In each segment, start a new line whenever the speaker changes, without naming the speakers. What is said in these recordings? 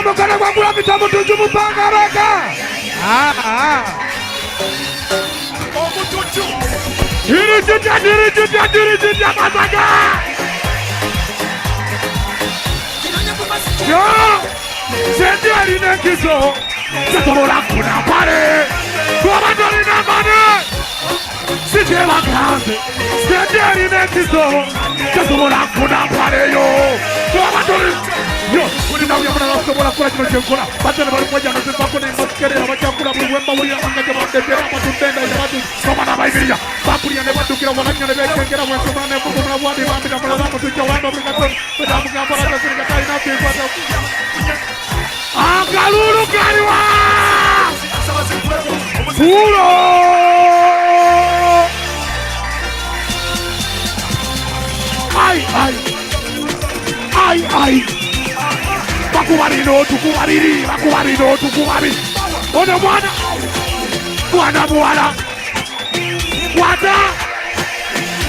mukana kwa kula vitabu tujumu panga reka. Diri mazaga. Yo, senti arine kiso. Setola kuna pare. Kwa dori na mane. Sije vacanze. Senti arine kiso. Setola kuna pare yo. Kwa dori. Yo, unina uyamuna na sobola kula kino chenkula. Batele bali moja na sema kone maskere na wachakula mwemba uli ya manga jama ndepera matutenda ina watu kama na baibilia. Bakuri ya watu kila wakati na bekengera mwa sema na mungu na wadi mambi na mwana zangu tuja wano mlikaton. Peda mungu ya mwana zangu katai na pigwa ta. Angalulu kariwa. Ulo. Ai. Bakubarino tukubariri. Ono mwana mwala. Wata.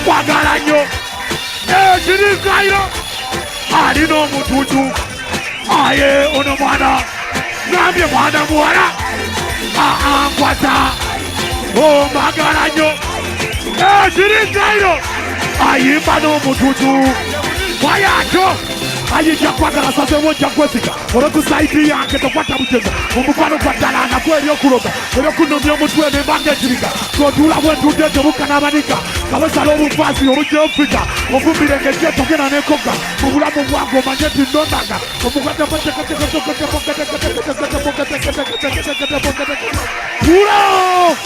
Wagalanyo. Chirikairo. Alino mututu. Aye ono mwana. Nambye mwana mwala. Kwata. Magalanyo. Chirikairo. Ayimba no mututu. Wayacho. Ayija kwagala sase wonja kwesika olokusaidia yake tokwata mchezo omukwano kwatala na kweli okuloga era kunomya omutwe ne mbangejirika totula bwentudeje bukanabanika kabasala obufasi olujja Afrika ofumbire ngeje togena nekoga obulamu bwange omanye ti ndondaga omukwata Ulo!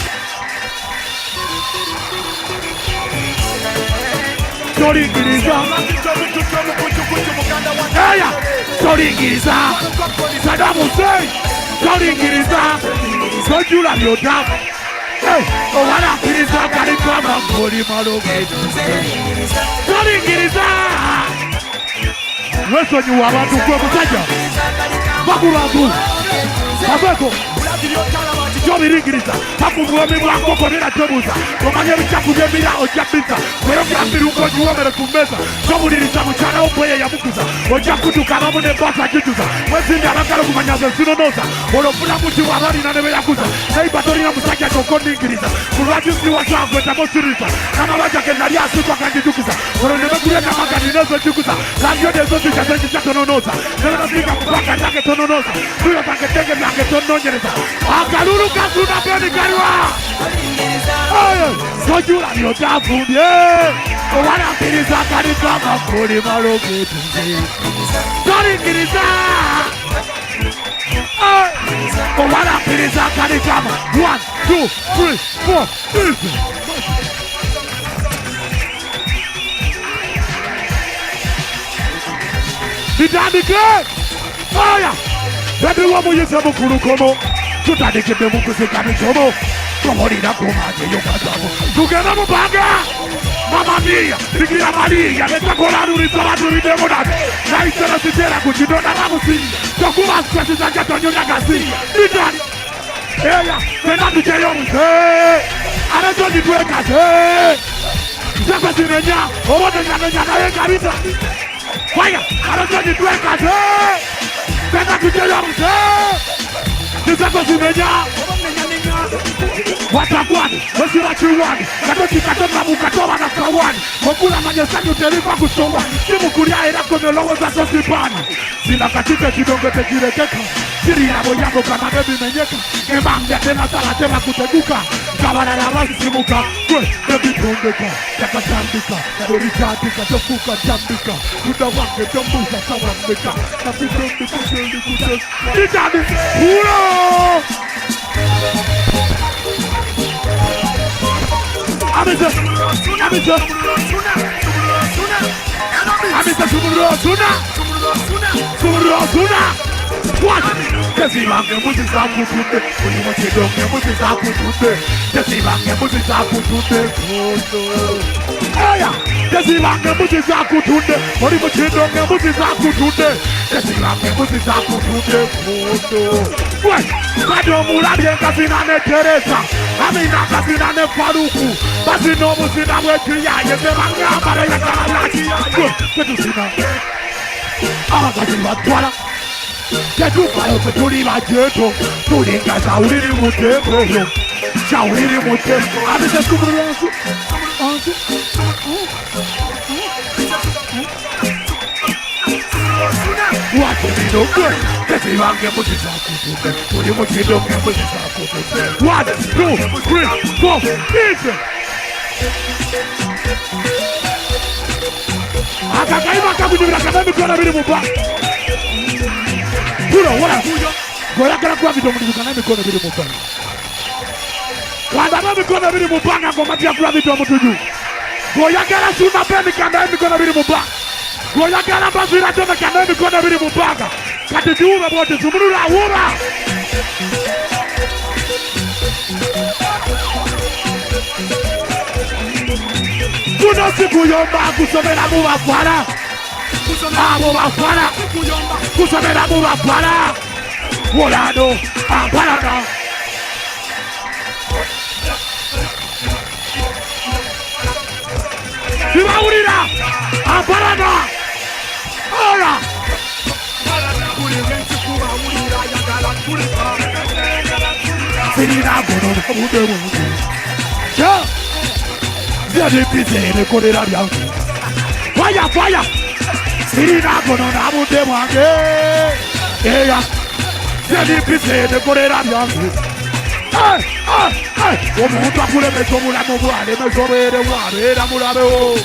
Toringiriza Eya Toringiriza Saddam Hussein Toringiriza Sojula Yoda Owana kiriza Karika Mangoli Maloge Toringiriza Weso nyu abantu kwe musaja Bakurabu Abeko Jobiringiriza Hakubuwemi wako konera tebuza Omanye bichaku byemira ojapita Kwero kyambiri uko juwamere kumeza Jobuliriza mchana ukweye ya mukuza Ojakutu kamamu ne basa jujuza Wezindi abakalo kumanyaze sinonoza Olofuna muti wabari na nebe yakuza Neibatori na musajja chokondingiriza Kurwaju si wachwa kweta mosiriza Nama waja kenaria asukwa kanjijukuza Olonebe kuleta makaninezo jukuza Langyo dezo zichazenji chatononoza Nebe sika mpaka take tononoza Tuyo take tenge miake tononyereza Akalulu kasuna peni kariwa Sojula Yoda fundi Owana kiriza karika Mangoli Maloge Toringiriza Owana kiriza karika 1, 2, 3, 4, easy Didandike Oya Bebi wamu yesebu kurukomo Tutadike demu kusikani chomo Komorina kumaje yokatamu Tugena mubaga Mamma mia, Bikira Maria, metta colare un ritrovato di demonati. Dai se la sera cucinona la musina. Tocuma specie da gatogno da gazzina. Ditani. Eia, Fernando Ceiomus. Ha ragione di due case. Se questi regna, o vuole che capita. Vai, ha ragione di due case. Fernando Ceiomus. Se questi regna. Watakwani, wasira chiwani Katoti katona mukatoba na kawani Mokula manyesanyu terifa kusongwa Simu kuria ira komelowo za sosipani Sila katite kidongo tejirekeka Siri yabo yabo kama bebi menyeka Kemambe tena sala tema kuteguka Kabana na basi simuka Kwe, bebi tondeka Yaka jambika, orichatika, tofuka jambika Kuda wange jombuza sawambika Na kutombi kusheli kusheli Nijani, Ulo! Amisa Sumurosuna What? Tesibange muzisa kutunde Ulimo chidonge muzisa kutunde Tesibange muzisa kutunde Eya Tesibange muzisa kutunde Ulimo chidonge muzisa kutunde Tesibange muzisa kutunde What? Kado mulabye kazinane Teresa Amina kazinane Faruku Basi no musina wetu ya Yesebange amare ya karalaji Ketusina Kaziba twala tetufayo fetuli bajeto tulinga shaulini mutembo shaulini mutembo abisa skumuru yansu What do we do? Let's see if I can put this out. What do you do? Put this out. 1, 2, 3, 4, easy. Akakaiba kabujira kadambi kwa nabili mubwa. Puro wala. Goya kana kwa vidomu kadambi kwa nabili mubwa. Wanda nabili kwa nabili mubwa ngako matia kwa vidomu tuju. Goya kana suna pendi kadambi kwa nabili mubwa. Goya kana bazira tena kadambi kwa nabili mubwa. Kati juura bote sumuru la ura. Kuna siku yomba kusomera mu bafana. Abo bafana. Kusomera mu bafana. Wolado amparana. Ibaurira amparana. Ora. Sirina bono na mude mude. Ja. Vieni pisere con le rabianche. Fire, fire. Sirina bono na mude mude. Eya. Vieni pisere con le rabianche. Omuntu akule mesomula mubwale mesomere wale era mulabe o.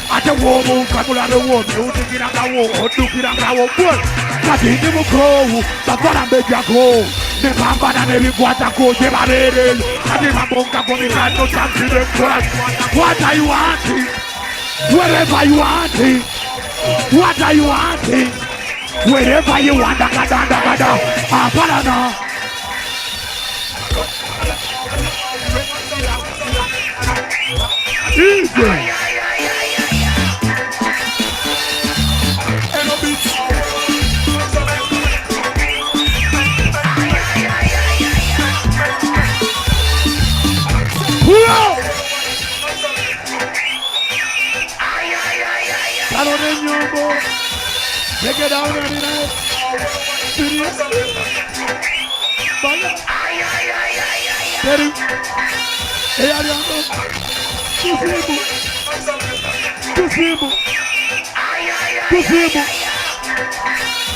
Ate womu kamulabe wo utikira ngawo odukira ngawo bwe. Kati ndi mukowu bafana mbejako. Ne pambana ne bigwata ko je barere. Ate mabonga ko mikano tamsire kwa. What are you wanting? Wherever you want it. What are you wanting? Wherever you want gada. Apana. Easy. Take it down and it out. Terry. Hey, Ariano. Tusimu.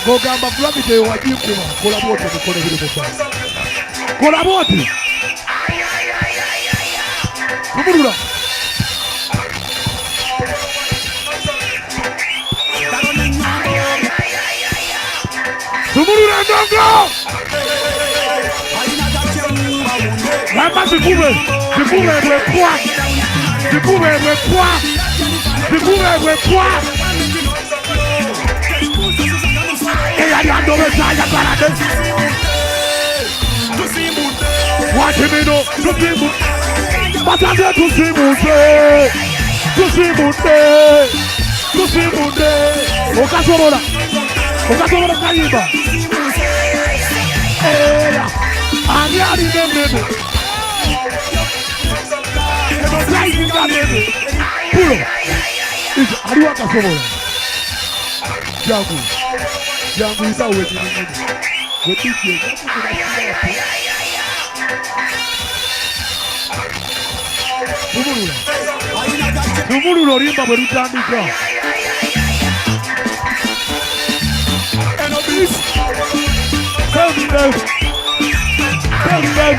Gogamba fulani wajikuma. Kolabote mkone vile mfano. Kolabote. Kumurula. Sumurura ndongo. Mama sikube kwa. Eya yando besaya parade. Wachimino tusimu. Batande tusimunde. Okasobora kayimba. Eya. Ani ari nembebe. Puro. Ije ariwa kasobora. Jangu isa wetu nini. Wetije. Numururo rimba berutandika. Tell them.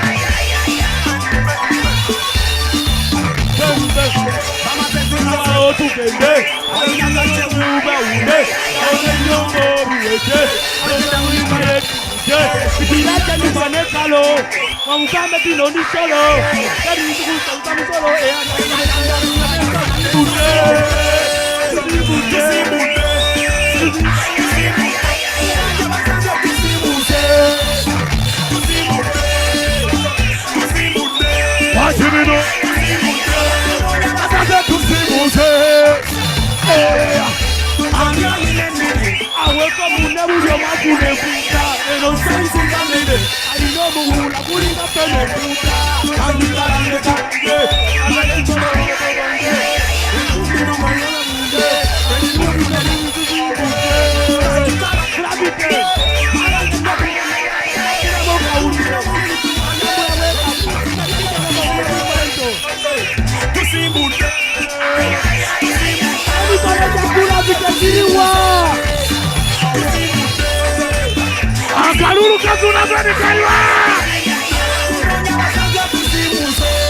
Jamani kaiwa.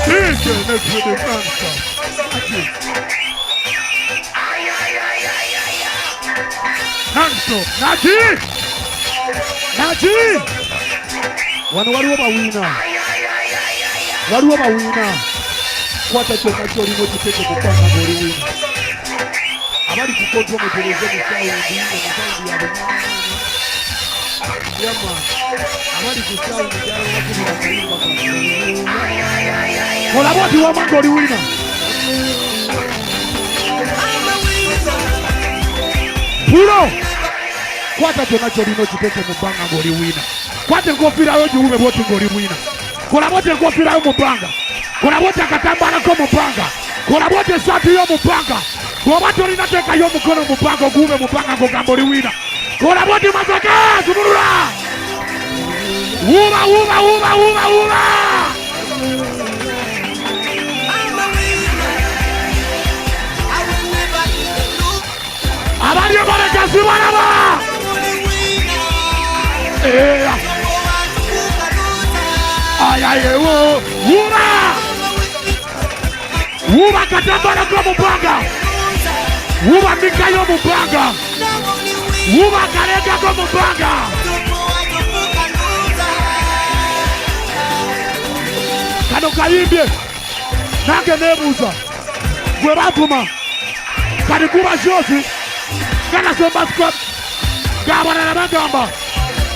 Ije nekede kansa. Nanso, Naji. Wano waliwo bawina. Kwata kyonna kyolina okiteeke kupanga ng'oli wina. Abali ku kooti omutereze mu sawundi yabwe yama abali ku sawundi gyala wakubira akayimba olaba oti wama ng'oli wina. Pulo kwata kyonna kyolina okiteeke mu bbanga ng'oli wina. Kwata enkofiirayo giwube bwoti ng'oli wina. Kola bwoti enkofiirayo mu bbanga. Kola bwoti akatambalako mu bbanga. Kola bwoti esaati yo mu bbanga. Bw'oba tolina teekayo omukono mu bbanga oguwube mu bbanga ng'ogamba oli wina. Kola bwoti masaka tunulula. Wuba. Abali abalekasi balaba. Ayayewo. Wuba katambalako mu bbanga. Wuba mikayo mu bbanga. Wuba kalegako mu bbanga. Kano kayimbye nange neebuuza gwe bavuma kati kuba shozi nga nasomba squat ng'abalala bagamba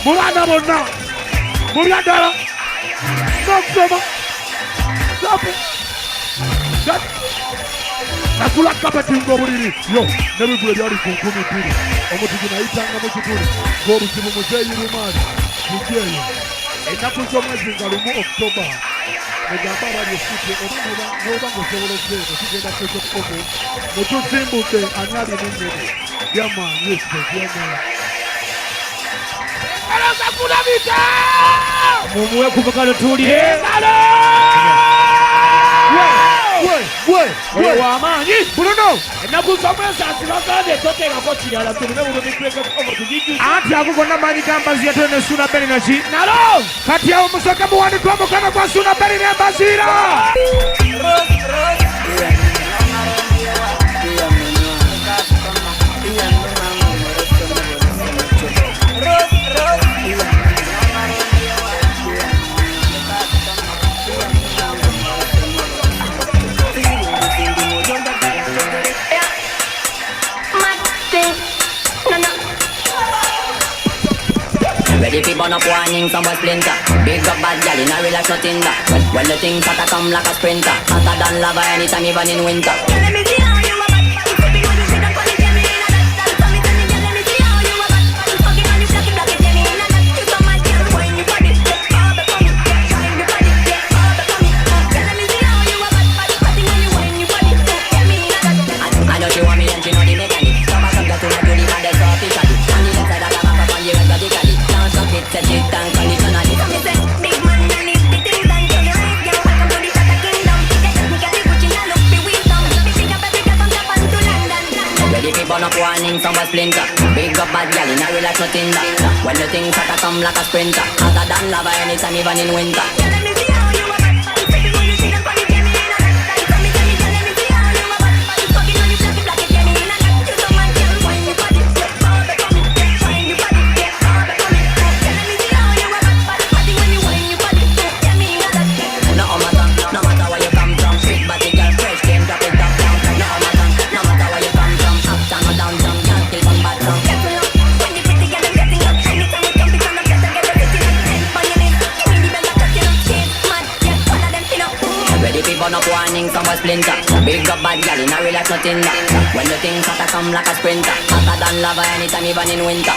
mu baana bonna mulya ddala n'okusoma nasula kapeti ng'obuliri yo n'ebigulu ebyali ku 12 omutugi nayitanga mu kituli ng'obuzibu muzeeyi lumaali mujeeyo ennaku z'omwezi nga 1 Oktoba negamba abali esite oba n'oba ng'osobola okuzeeko tugenda kwekyokukomo mutuzimbudde ani alina ennene byamaanyi esibegyamala aloza kulabika mumuwe kubakalo tuulire gwe wamaanyi bunono ennaku z'omwezi azibagande toteekako kirala tulina anti ako gonna maanyi gambaziira tone ne Suna Beri naki nalo kati awo musooke muwandika omukono gwa Suna Beri ne Mbaziira.
Ready fi burn up warning, some boy splinter. Big up bad gal in a relax nothing that. When the things start to come like a sprinter, hotter than lava anytime even in winter. Let me see how you a bad body flipping when you see that funny Jimmy in a that. Tell me, let me see how you a bad body fucking on you black Jimmy in a that. You so mad girl when you body all the funny, shine your body all the funny. Let me see how you a bad body fucking on you when you body Jimmy in a that. I know she want me and she know the mechanic. So I come to like you the baddest officially. On the inside I got my papa on you radically. Set it down conditionally. So me say, big man, and if the things done to the right, girl, welcome to the Shatter Kingdom. Get technically Gucci and look be wisdom. Me pick up Africa from Japan to London. Ready for burn up warning, some boy splinter. Big up bad gal in a real life nothing that. When the things start to come like a sprinter, hotter than lava anytime even in winter. Let me see how you a bad body flipping when you see that funny Jimmy in a that. Tell me, let me see how you a bad body fucking on you black Jimmy in a that. You so mad girl when you body all the funny, shine your body all the funny. No matter where you come from, big body girl fresh, game drop it down. No matter where you come from, uptown or downtown, girl kill some bad song. Careful up, when the pretty girl is getting up, anytime we come to turn up, better get the city up, head on your knees. Give me the bell that touch you up, shit, mad, yeah, one of them fin up. Ready for burn up warning, some boy splinter. Big up bad girl in a real life nothing that. When the things start to come like a sprinter, hotter than lava anytime even in winter.